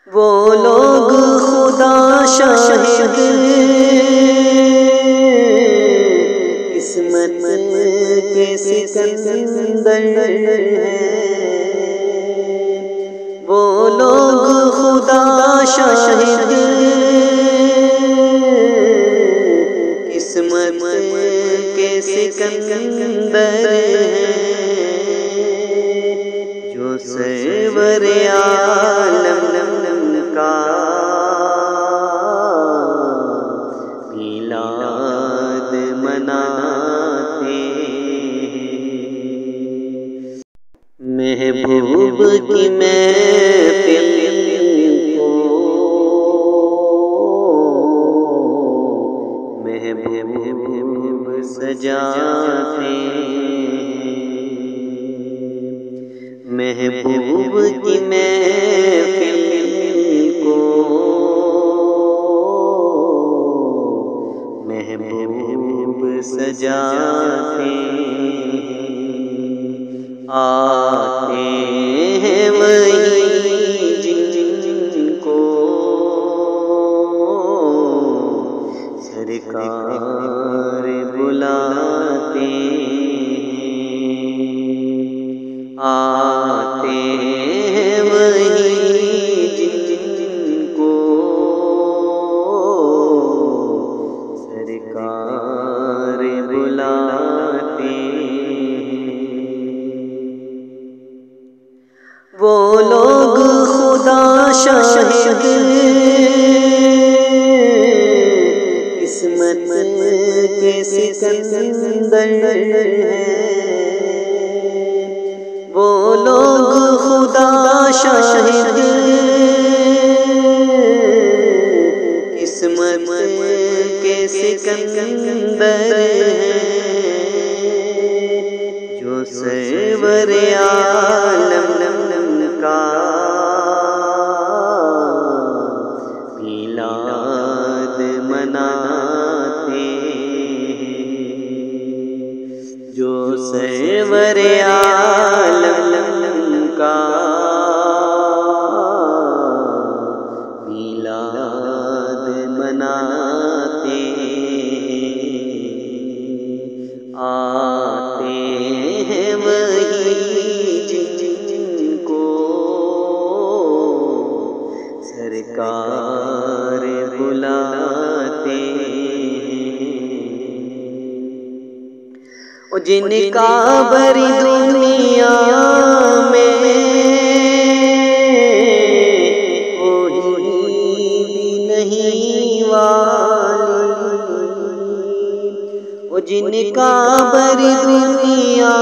وہ لوگ خدا شاہد قسمت کے سکندر ہیں، وہ لوگ خدا شاہد قسمت کے سکندر ہیں، جو سرور عالم کا میلاد مناتے ہیں۔ محبوب کی محفل کو محبوب سجاتے ہیں، محبوب کی محفل کو محبوب سجاتے ہیں، آتے ہیں وہی جن کو سرکار بلاتے ہیں، آتے ہیں وہی جن کو سرکار بلاتے ہیں۔ وہ لوگ خدا شاہد قسمت کے سکندر ہیں، وہ لوگ خدا شاہد قسمت کے سکندر ہیں، جو سرور عالم کا میلاد مناتے ہیں، جو سرور عالم کا میلاد مناتے ہیں، آتے ہیں وہی جن کو سرکار بلاتے ہیں، جن کا بری دنیا میں کوئی بھی نہیں والی، جن کا بری دنیا